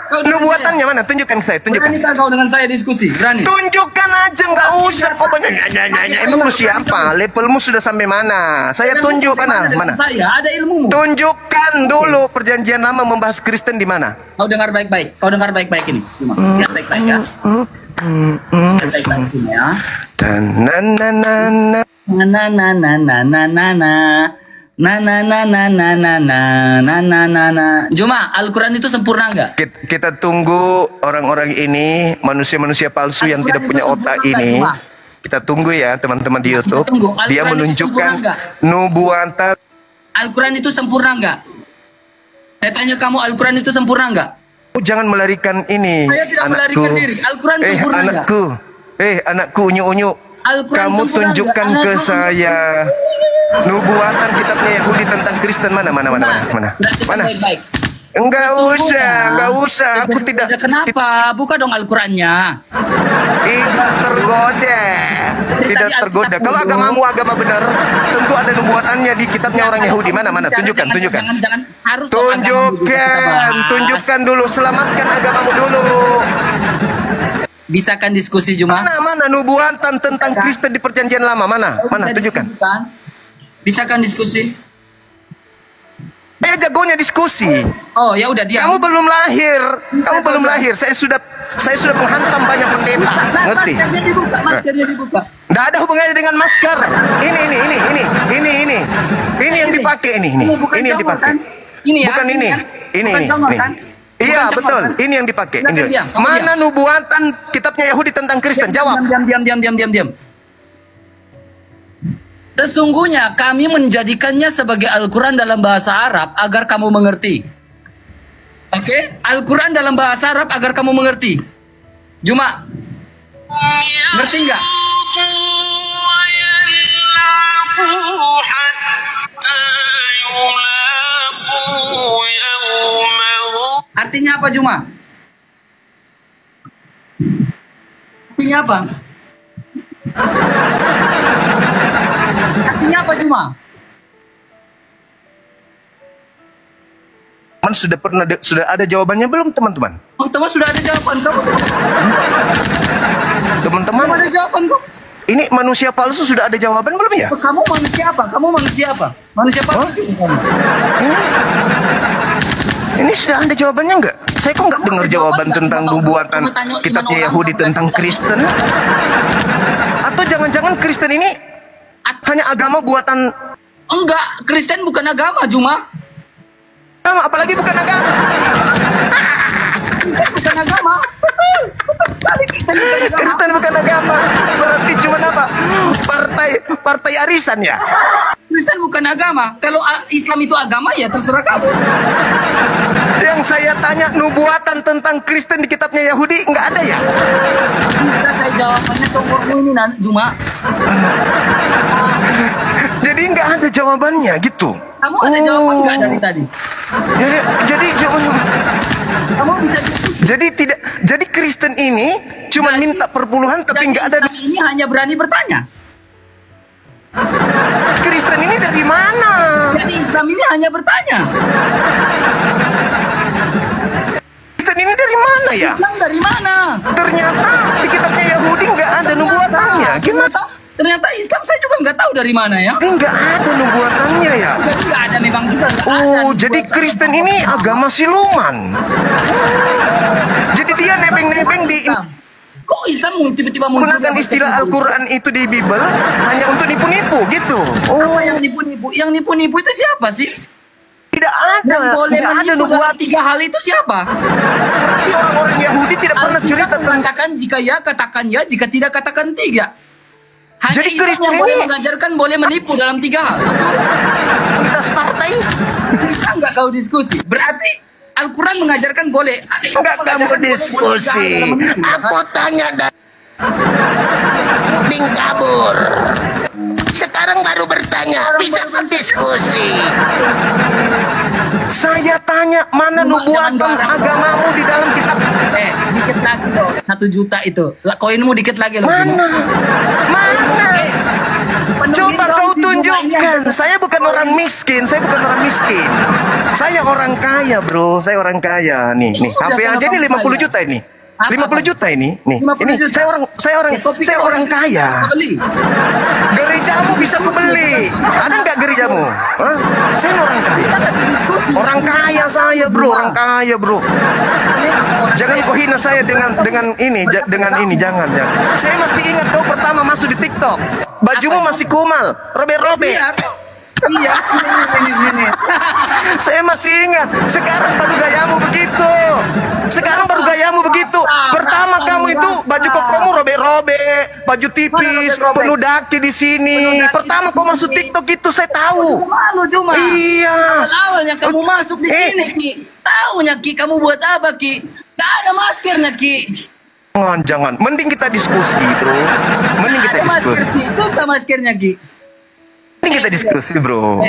Kau dengan Nubuatannya mana? Tunjukkan ke saya, saya. Berani tunjukkan. tak kau dengan saya diskusi? Berani? Tunjukkan aja, nggak usah kau banyak nanya. Emang lu siapa? Levelmu sudah sampai mana? Saya tunjuk Mana mana? dengan saya? Ada ilmumu. Tunjukkan dulu perjanjian lama membahas Kristen di mana? Kau dengar baik-baik. Kau dengar baik-baik ini. Cuma lihat baik-baik ya. Lihat baik-baik ini ya. Dan na na na na. Na na na na na na na na. Na na na na na na na na na na na. Juma, Al-Quran itu sempurna enggak? Kita tunggu orang-orang ini, manusia-manusia palsu yang tidak punya otak ini. Kita tunggu ya teman-teman di YouTube. tunggu. Dia Al-Quran itu menunjukkan sempurna nubuatan. Al-Quran itu sempurna nggak? Saya tanya kamu, Al-Quran itu sempurna nggak? Jangan melarikan ini. Saya tidak melarikan diri. Al-Quran sempurna nggak? Anakku, unyu-unyu. Al-Quran Kamu sempurna tunjukkan nggak? ke saya nubuatan kitabnya Yahudi tentang Kristen mana? Berarti Mana? baik-baik. Enggak usah. Aku tidak. Kenapa? Buka dong Al-Qurannya. Tidak tergoda. Kalau agamamu agama benar, tentu ada nubuatannya di kitabnya orang Yahudi. Mana? Tunjukkan. Jangan harus dong agamamu kita bahas. Tunjukkan dulu. Selamatkan agamamu dulu. Bisakan diskusi Juma? Mana nubuatan tentang Kristen di Perjanjian Lama? Mana? Tunjukkan. Bisakan diskusi? Jagonya diskusi. Oh ya udah diam. Kamu belum lahir. Saya sudah menghantam banyak pendeta. Ngerti? Maskernya dibuka. Nggak ada hubungannya dengan masker. Ini yang dipakai ini yang dipakai. Ini ya. Bukan ini. Ini. Iya betul. Ini yang dipakai. Mana nubuatan kitabnya Yahudi tentang Kristen? Jawab. Diam. Sesungguhnya kami menjadikannya sebagai Al-Quran dalam bahasa Arab agar kamu mengerti. Oke? Al-Quran dalam bahasa Arab agar kamu mengerti. Juma, ngerti nggak? Artinya apa Juma? Artinya apa? Artinya apa Juma? Sudah ada jawabannya belum teman-teman? Oh, teman sudah ada jawaban kok. Teman-teman, Ada jawaban kok. ini manusia palsu sudah ada jawaban belum ya? Kamu manusia apa? Manusia palsu kamu. Ini sudah ada jawabannya nggak? Saya kok nggak dengar jawaban tentang nubuatan kitabnya Yahudi tentang Kristen? Atau jangan-jangan Kristen ini hanya agama buatan? Enggak, Kristen bukan agama, Juma. Apalagi bukan agama. Bukan agama. Kristen bukan agama. Berarti cuma apa? Partai arisan ya? Kristen bukan agama. Kalau Islam itu agama ya terserah kamu. Yang saya tanya nubuatan tentang Kristen di kitabnya Yahudi nggak ada ya? Bisa saya jawabannya tongkormu ini Juma. Jadi nggak ada jawabannya gitu. Kamu ada jawaban nggak dari tadi? Jadi jawabannya. Kamu bisa diskusi. Jadi Kristen ini cuma minta perpuluhan tapi nggak ada. Islam ini hanya berani bertanya. Kristen ini dari mana? Jadi Islam ini hanya bertanya. Kristen ini dari mana ya? Islam dari mana? Ternyata di kitabnya Yahudi nggak ada nubuatannya. Gimana? Ternyata Islam saya juga nggak tahu dari mana ya. Nggak ada nubuatannya ya. Jadi nggak ada memang juga. Jadi Kristen ini agama siluman. Jadi dia nebeng-nebeng di. Kok Islam tiba-tiba menggunakan istilah Al-Quran itu di Bible hanya untuk nipu-nipu gitu. Apa yang nipu-nipu? Yang nipu-nipu itu siapa sih? Tidak ada. Tidak ada nubuat. Tiga hal itu siapa? Berarti orang-orang Yahudi tidak pernah cerita tentang. Katakan jika ya, katakan ya. Jika tidak, katakan tidak. Hanya jadi Kristen yang ini boleh mengajarkan boleh menipu dalam tiga hal. Lintas partai. Bisa nggak kau diskusi? Berarti Al-Quran mengajarkan boleh. Enggak kamu diskusi. Aku tanya dan puding kabur. Sekarang baru bertanya. Bisa berdiskusi. Saya tanya mana nubuatan agamamu di dalam kitab. Dikit lagi loh. 1 juta itu. Koinmu dikit lagi loh. Mana? Coba kau tunjukkan. Saya bukan orang miskin. Saya orang kaya, bro. Saya orang kaya. Nih. HP aja ini 50 juta ini. 50 juta ini. Nih. Ini saya orang kaya. Gerejamu bisa kubeli. Ada nggak gerejamu? Hah? Saya orang kaya. Orang kaya saya, bro. Orang kaya, bro. Jangan kau hina saya dengan ini, jangan. Saya masih ingat kau pertama masuk di TikTok. Bajumu masih kumal, robek-robek. Iya, ini. Saya masih ingat. Sekarang baru gayamu begitu. Sekarang baru gayamu begitu. Pertama kamu itu baju kokomu robek-robek, baju tipis, penuh daki di sini. Pertama kau masuk TikTok itu saya tahu. Malu cuma. Iya. Awal-awalnya kamu masuk di sini, Ki. Tahunya Ki, kamu buat apa, Ki? Gak ada maskernya, Ki. Jangan. Mending kita diskusi, bro. Mending kita Ada diskusi. masker, Ki. Buka maskernya, Ki. Mending kita diskusi, bro.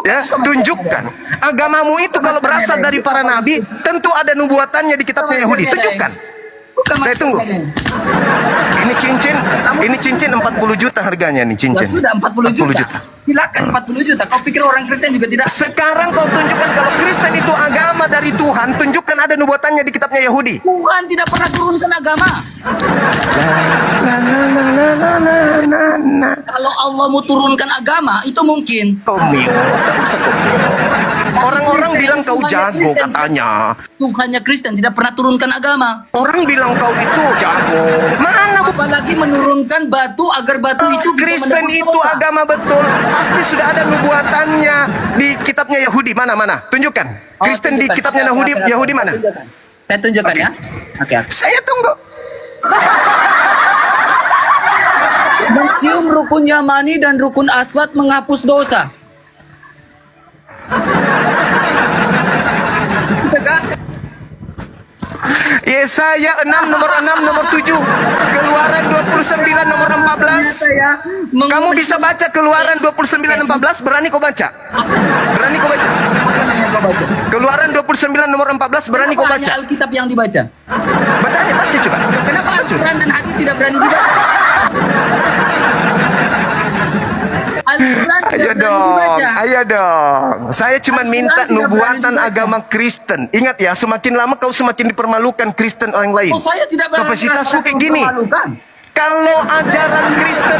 Ya, tunjukkan. Agamamu itu kalau berasal dari para nabi, tentu ada nubuatannya di kitabnya Yahudi. Tunjukkan. Buka Saya tunggu. maskernya. Ini cincin 40 juta harganya nih Ya cincin. sudah 40 juta. Silakan 40 juta. Kau pikir orang Kristen juga tidak? Sekarang kau tunjukkan kalau Kristen itu agama dari Tuhan, tunjukkan ada nubuatannya di kitabnya Yahudi. Tuhan tidak pernah turunkan agama. Kalau Allah mau turunkan agama, itu mungkin. Kau mute. Orang-orang bilang kau jago katanya. Tuhannya Kristen tidak pernah turunkan agama. Orang bilang kau itu jago. Mana bu? Apalagi menurunkan batu agar batu itu bisa Kristen menebus itu dosa. agama betul. Pasti sudah ada nubuatannya di kitabnya Yahudi. Mana? Tunjukkan. Oh, Kristen di tunjukkan. kitabnya Oke, Yahudi mana? Saya tunjukkan Oke. ya. Oke. Saya tunggu. Mencium rukun Yamani dan rukun Aswad menghapus dosa. Yesaya 6 nomor 6 nomor 7. Keluaran 29 nomor 14. Kamu bisa baca Keluaran 29 14, berani kau baca? Berani kau baca? Keluaran 29 nomor 14, berani kau baca? Alkitab yang dibaca. Baca coba. Kenapa Al-Quran dan hadis tidak berani dibaca? Al-Quran tidak berani dibaca. Ayo dong. Saya cuma minta nubuatan agama Kristen. Ingat ya, semakin lama kau semakin dipermalukan Kristen orang lain. Oh, saya tidak berani. Kapasitasmu kayak gini. Kalau ajaran Kristen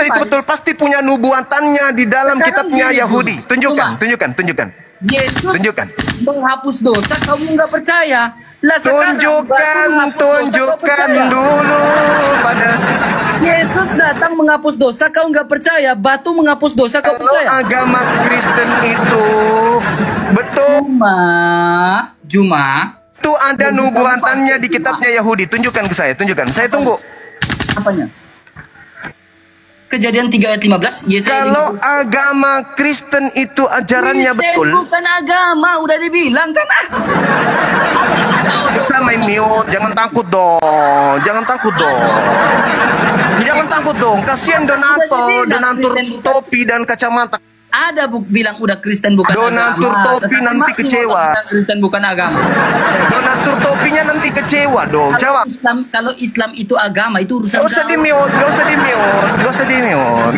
itu betul, pasti punya nubuatannya di dalam Sekarang kitabnya gini, Yahudi. Cuma. Tunjukkan. Yesus Tunjukkan. menghapus dosa, kamu nggak percaya. Lah sekarang batu menghapus dosa, kau Tunjukkan percaya. dulu pada Yesus datang menghapus dosa, kau nggak percaya. Batu menghapus dosa, kau kalau percaya. agama Kristen itu betul. Juma. Itu ada nubuatannya di kitabnya Yahudi. Tunjukkan ke saya, tunjukkan. Saya tunggu. Apanya? Kejadian 3 ayat 15. Kalau agama Kristen itu ajarannya betul. Bukan agama, udah dibilang kan. Bisa main mute, jangan takut dong. Jangan takut dong. Kasihan donatur topi dan kacamata. Ada bilang udah Kristen bukan Donatur agama. topi Tetapi nanti masih kecewa. mau bilang Kristen bukan agama. Donatur topinya nanti kecewa dong. Jawab. Kalau Islam itu agama, itu urusan Gak usah di mute, gak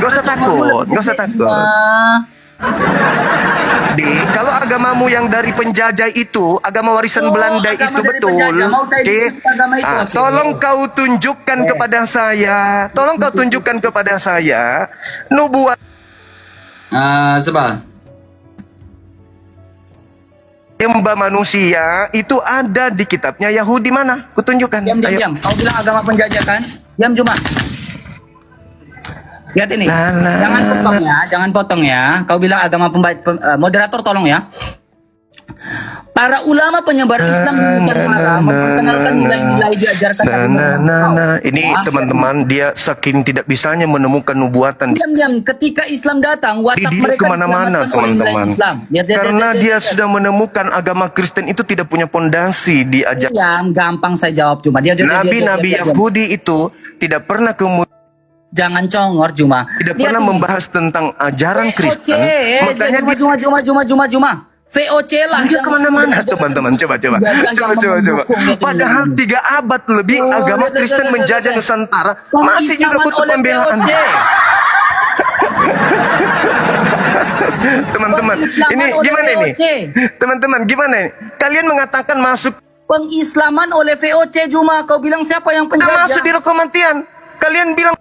usah takut. Kalau agamamu yang dari penjajah itu, agama warisan Belanda agama itu dari betul. penjajah. Mau saya Oke. disebut agama itu, oke. Tolong kau tunjukkan kepada saya. Nubuat Sebab Hamba manusia itu ada di kitabnya Yahudi mana? Kutunjukkan. diam. Kau bilang agama penjajah kan? Diam cuma. Lihat ini. Jangan potong ya. Kau bilang agama moderator tolong ya. Para ulama penyebar Islam di Nusantara memperkenalkan nilai-nilai diajarkan Ini teman-teman, dia saking tidak bisanya menemukan nubuatan. Diam. Ketika Islam datang, watak Dia mereka kemana-mana diselamatkan oleh nilai teman-teman. Islam. Karena dia sudah menemukan agama Kristen itu tidak punya pondasi di ajaran. Diam, gampang saya jawab cuma. Nabi-nabi Yahudi itu tidak pernah kemudian Jangan congor cuma. tidak pernah membahas tentang ajaran Kristen. Makanya Cuma. VOC lah. dia kemana-mana teman-teman. Coba. Padahal 3 abad lebih agama Kristen menjajah Nusantara, masih juga butuh pembelaan. Teman-teman, ini gimana ini? Teman-teman, gimana ini? Kalian mengatakan masuk Pengislaman oleh VOC cuma. Kau bilang siapa yang penjajah? masuk di Rokomantian. Kalian bilang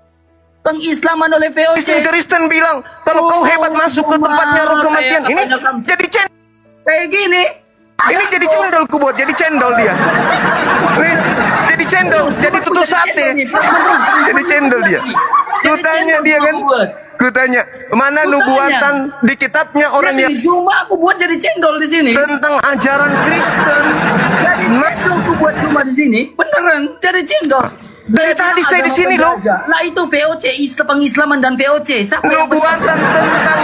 Pengislaman oleh VOC. Kristen bilang kalau kau hebat masuk ke tempatnya Rokomantian. Ini jadi Kayak gini. Ini jadi cendol kubuat, jadi cendol dia. Nih, jadi cendol, jadi tutus sate. Jadi cendol dia. Kutanya dia kan. Kutanya, mana nubuatan di kitabnya orang yang Juma aku buat jadi cendol di sini. tentang ajaran Kristen. Cendol aku buat Juma di sini. Beneran jadi cendol. Dari tadi saya di sini loh. Lah itu VOC, pengislaman dan VOC. Siapa yang Nubuatan tentang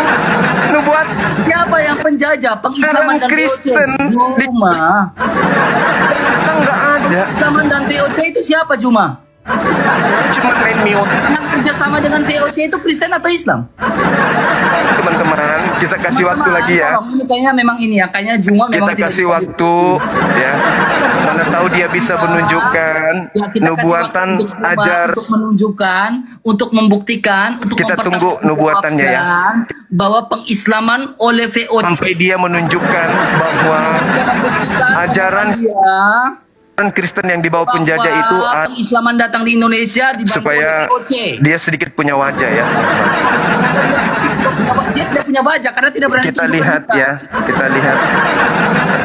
nubuat siapa yang penjajah pengislaman dan Kristen VOC? Juma. kita nggak ada. Pengislaman dan VOC itu siapa Juma? Cuma main mute. Yang kerjasama dengan VOC itu Kristen atau Islam? Teman-teman, kita kasih waktu Teman-teman, lagi ya. tolong, ini kayaknya memang ini ya, kayaknya Juma memang Kita tidak kasih bisa waktu ya. Mana tahu dia bisa menunjukkan Ya, kita kasih nubuatan waktu untuk Juma ajar. untuk menunjukkan, untuk membuktikan, untuk Kita tunggu nubuatannya ya. bahwa pengislaman oleh VOC Sampai dia menunjukkan bahwa dia membuktikan ajaran dia Kristen yang dibawa bahwa penjajah itu pengislaman datang di Indonesia dibantu supaya oleh VOC. dia sedikit punya wajah ya. Dia tidak punya wajah karena tidak berani Kita tunjukkan lihat muka. ya, kita lihat.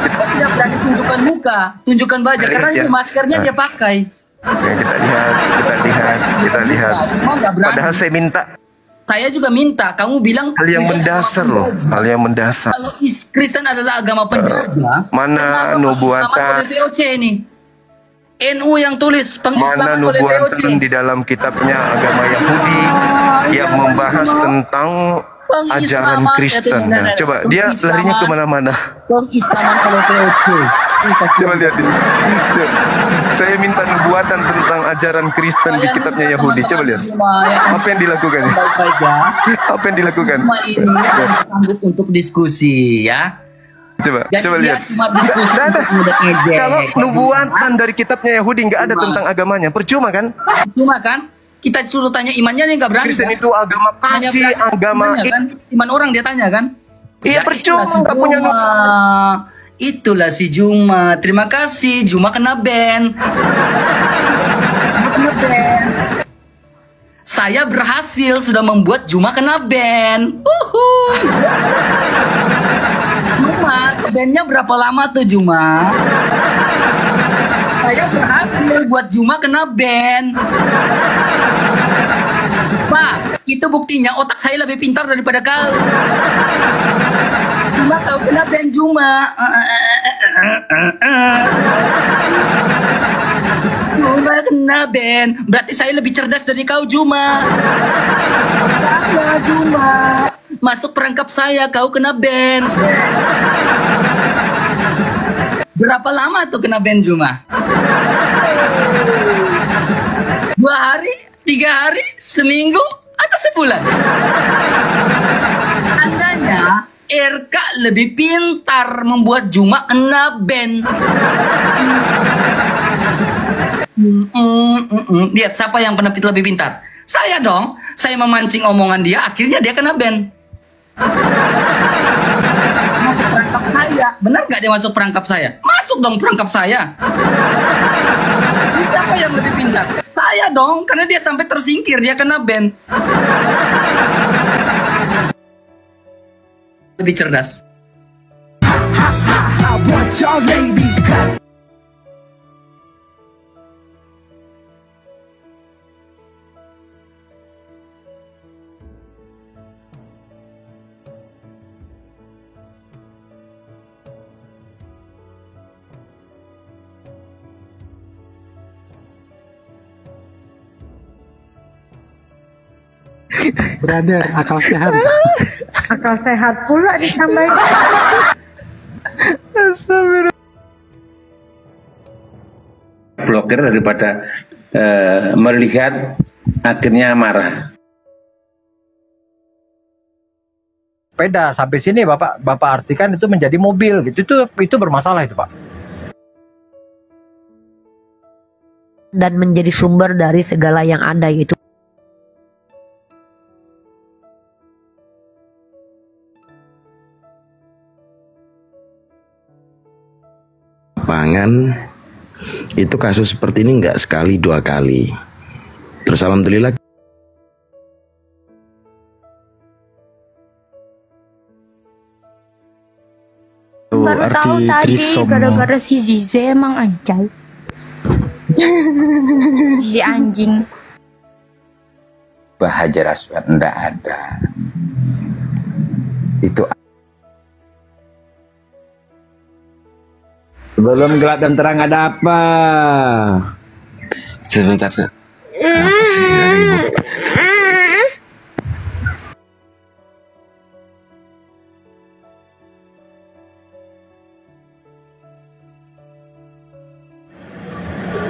Dia tidak berani tunjukkan muka, tunjukkan wajah karena Ya. itu maskernya dia pakai. Ya, kita lihat. Cuma nggak berani. Padahal saya minta Saya juga minta, kamu bilang hal yang Kristen mendasar agama loh, penjajah. hal yang mendasar. Kalau Kristen adalah agama penjajah, Mana kenapa nubuatan- pengislaman oleh VOC ini? NU yang tulis Mana pengislaman oleh VOC. nubuatan di dalam kitabnya agama Yahudi yang membahas tentang ajaran Kristen. Nah, coba dia larinya kemana-mana. Pengislaman oleh VOC. Coba lihat ini. Coba. Saya minta nubuatan tentang ajaran Kristen di kitabnya Yahudi. Coba lihat. Apa yang dilakukan? Baik-baik ya. Apa yang dilakukan? Cuma ini yang sanggup untuk diskusi ya. Coba, Jadi coba dia lihat. cuma diskusi Nggak ada. untuk ngejek. Kalau nubuatan dari kitabnya Yahudi nggak ada tentang agamanya, percuma kan? Cuma kan kita suruh tanya imannya dia nggak berani. Kristen kan? itu agama Hanya kasih, berani agama imannya, kan? Iman orang dia tanya kan? Iya, percuma, itulah si nggak punya Juma. Itulah si Juma. Terima kasih Juma kena ban. Juma kena ban. Saya berhasil sudah membuat Juma kena ban. Juma, ban-nya berapa lama tuh Juma? Saya berhasil buat Juma kena ban. Pak, itu buktinya otak saya lebih pintar daripada kau. Juma kau kena ban Juma. Juma kena ban. Berarti saya lebih cerdas dari kau Juma. Saya Juma. Masuk perangkap saya kau kena ban. Berapa lama tuh kena ban Juma? 2 hari? 3 hari? Seminggu? Atau sebulan? Tandanya RK lebih pintar membuat Juma kena ban. Lihat siapa yang lebih pintar? Saya dong. Saya memancing omongan dia, akhirnya dia kena ban. Masuk perangkap saya. Benar nggak dia masuk perangkap saya? Masuk dong perangkap saya. Siapa yang lebih pintar? Saya dong, karena dia sampai tersingkir, dia kena ban. Lebih cerdas. Brother, akal sehat. Akal sehat pula ditambahin. Blokir daripada melihat akhirnya marah. Sepeda sampai sini bapak artikan itu menjadi mobil gitu, itu bermasalah itu Pak. Dan menjadi sumber dari segala yang ada yaitu lapangan itu kasus seperti ini nggak sekali 2 kali. Terus alhamdulillah baru tahu tadi gara-gara si Zize emang anjay. Zize anjing. Bahaja Aswad, enggak ada. Itu Belum gelap dan terang ada apa? Sebentar, Sir.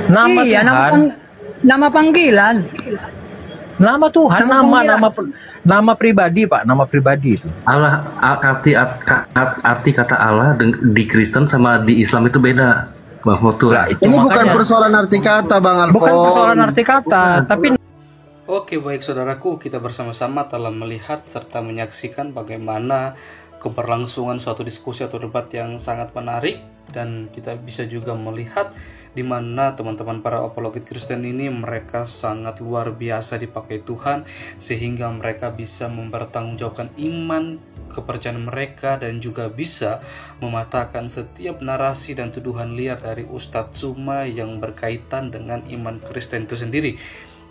Nama Iya, Tuhan, nama panggilan. nama Tuhan, Nama panggilan. nama pribadi, Pak, nama pribadi itu. Allah, arti kata Allah di Kristen sama di Islam itu beda, Bang Foto. Ini bukan persoalan arti kata, Bang Alfon. Bukan persoalan arti kata, tapi Oke, baik saudaraku, kita bersama-sama telah melihat serta menyaksikan bagaimana keberlangsungan suatu diskusi atau debat yang sangat menarik, dan kita bisa juga melihat di mana teman-teman para apologet Kristen ini mereka sangat luar biasa dipakai Tuhan sehingga mereka bisa mempertanggungjawabkan iman kepercayaan mereka dan juga bisa mematahkan setiap narasi dan tuduhan liar dari Ustadz Suma yang berkaitan dengan iman Kristen itu sendiri.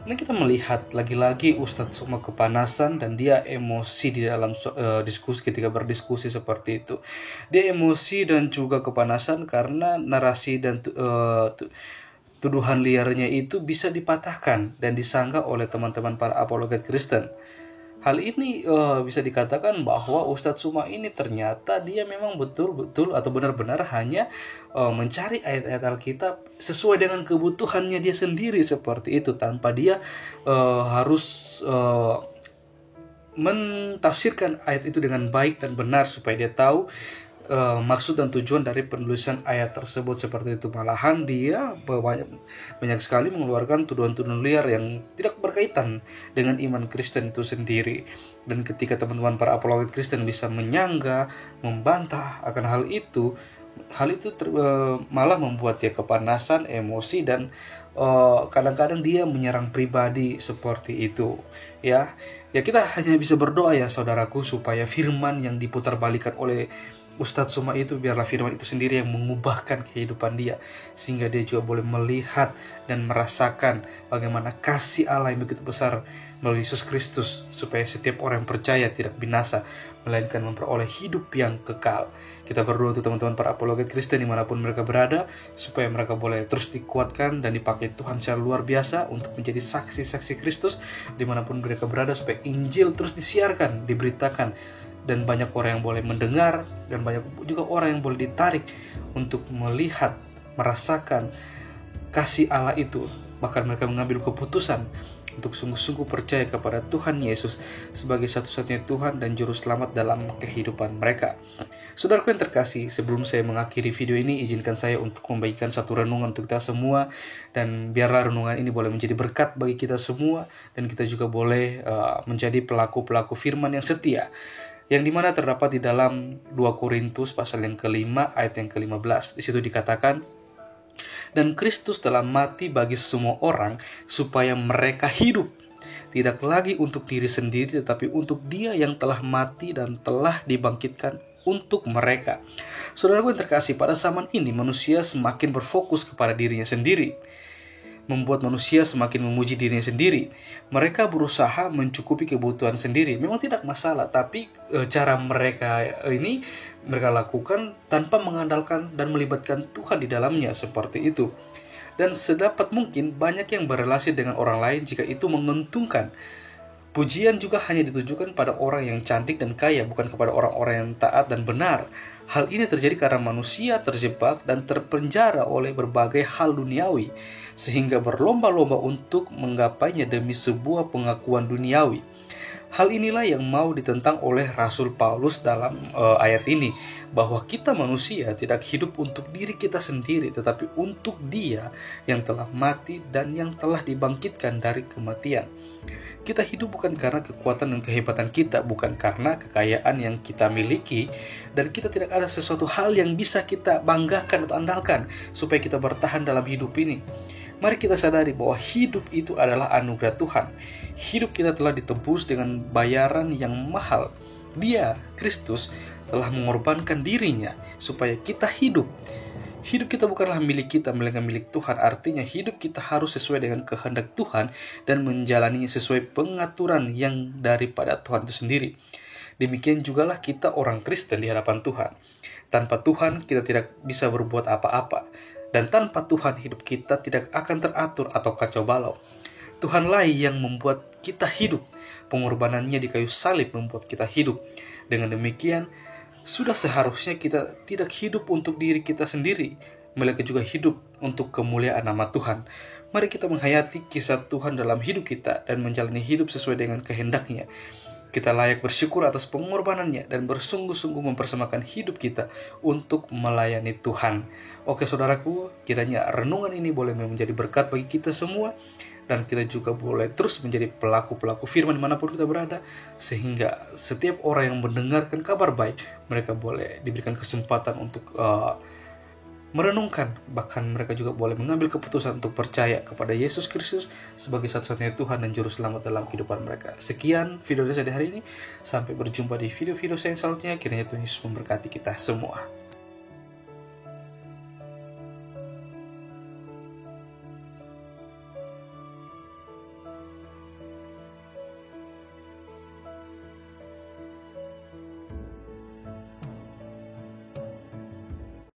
Ini kita melihat lagi-lagi Ustadz Suma kepanasan dan dia emosi di dalam diskusi ketika berdiskusi seperti itu. Dia emosi dan juga kepanasan karena narasi dan tuduhan liarnya itu bisa dipatahkan dan disanggah oleh teman-teman para apologet Kristen. Hal ini bisa dikatakan bahwa Ustadz Suma ini ternyata dia memang betul-betul atau benar-benar hanya mencari ayat-ayat Alkitab sesuai dengan kebutuhannya dia sendiri seperti itu, tanpa dia harus mentafsirkan ayat itu dengan baik dan benar supaya dia tahu maksud dan tujuan dari penulisan ayat tersebut seperti itu. Malahan dia banyak sekali mengeluarkan tuduhan-tuduhan liar yang tidak berkaitan dengan iman Kristen itu sendiri. Dan ketika teman-teman para apologet Kristen bisa menyangga, membantah akan hal itu malah membuat dia kepanasan, emosi, dan kadang-kadang dia menyerang pribadi seperti itu. Ya kita hanya bisa berdoa ya saudaraku, supaya firman yang diputarbalikkan oleh Ustadz Suma itu biarlah firman itu sendiri yang mengubahkan kehidupan dia, sehingga dia juga boleh melihat dan merasakan bagaimana kasih Allah yang begitu besar melalui Yesus Kristus, supaya setiap orang yang percaya tidak binasa melainkan memperoleh hidup yang kekal. Kita berdoa untuk teman-teman para apologet Kristen dimanapun mereka berada, supaya mereka boleh terus dikuatkan dan dipakai Tuhan secara luar biasa untuk menjadi saksi-saksi Kristus dimanapun mereka berada, supaya Injil terus disiarkan, diberitakan, dan banyak orang yang boleh mendengar, dan banyak juga orang yang boleh ditarik untuk melihat, merasakan kasih Allah itu. Bahkan mereka mengambil keputusan untuk sungguh-sungguh percaya kepada Tuhan Yesus sebagai satu-satunya Tuhan dan Juru Selamat dalam kehidupan mereka. Saudaraku yang terkasih, sebelum saya mengakhiri video ini, izinkan saya untuk membagikan satu renungan untuk kita semua, dan biarlah renungan ini boleh menjadi berkat bagi kita semua, dan kita juga boleh menjadi pelaku-pelaku firman yang setia, yang dimana terdapat di dalam 2 Korintus pasal yang ke-5 ayat yang ke-15. Di situ dikatakan, dan Kristus telah mati bagi semua orang supaya mereka hidup, tidak lagi untuk diri sendiri tetapi untuk Dia yang telah mati dan telah dibangkitkan untuk mereka. Saudaraku yang terkasih, pada zaman ini manusia semakin berfokus kepada dirinya sendiri, membuat manusia semakin memuji dirinya sendiri. Mereka berusaha mencukupi kebutuhan sendiri. Memang tidak masalah, tapi cara mereka ini mereka lakukan tanpa mengandalkan dan melibatkan Tuhan di dalamnya seperti itu. Dan sedapat mungkin banyak yang berelasi dengan orang lain jika itu menguntungkan. Pujian juga hanya ditujukan pada orang yang cantik dan kaya, bukan kepada orang-orang yang taat dan benar. Hal ini terjadi karena manusia terjebak dan terpenjara oleh berbagai hal duniawi, sehingga berlomba-lomba untuk menggapainya demi sebuah pengakuan duniawi. Hal inilah yang mau ditentang oleh Rasul Paulus dalam ayat ini, bahwa kita manusia tidak hidup untuk diri kita sendiri, tetapi untuk Dia yang telah mati dan yang telah dibangkitkan dari kematian. Kita hidup bukan karena kekuatan dan kehebatan kita, bukan karena kekayaan yang kita miliki, dan kita tidak ada sesuatu hal yang bisa kita banggakan atau andalkan supaya kita bertahan dalam hidup ini. Mari kita sadari bahwa hidup itu adalah anugerah Tuhan. Hidup kita telah ditebus dengan bayaran yang mahal. Dia, Kristus, telah mengorbankan dirinya supaya kita hidup. Hidup kita bukanlah milik kita, melainkan milik Tuhan. Artinya hidup kita harus sesuai dengan kehendak Tuhan dan menjalaninya sesuai pengaturan yang daripada Tuhan itu sendiri. Demikian jugalah kita orang Kristen di hadapan Tuhan. Tanpa Tuhan kita tidak bisa berbuat apa-apa. Dan tanpa Tuhan hidup kita tidak akan teratur atau kacau balau. Tuhanlah yang membuat kita hidup. Pengorbanannya di kayu salib membuat kita hidup. Dengan demikian, sudah seharusnya kita tidak hidup untuk diri kita sendiri, melainkan juga hidup untuk kemuliaan nama Tuhan. Mari kita menghayati kisah Tuhan dalam hidup kita dan menjalani hidup sesuai dengan kehendaknya. Kita layak bersyukur atas pengorbanannya dan bersungguh-sungguh mempersembahkan hidup kita untuk melayani Tuhan. Oke saudaraku, kiranya renungan ini boleh menjadi berkat bagi kita semua. Dan kita juga boleh terus menjadi pelaku-pelaku firman dimanapun kita berada. Sehingga setiap orang yang mendengarkan kabar baik, mereka boleh diberikan kesempatan untuk merenungkan. Bahkan mereka juga boleh mengambil keputusan untuk percaya kepada Yesus Kristus sebagai satu-satunya Tuhan dan Juru Selamat dalam kehidupan mereka. Sekian video saya di hari ini. Sampai berjumpa di video-video saya yang selanjutnya. Kiranya Tuhan Yesus memberkati kita semua.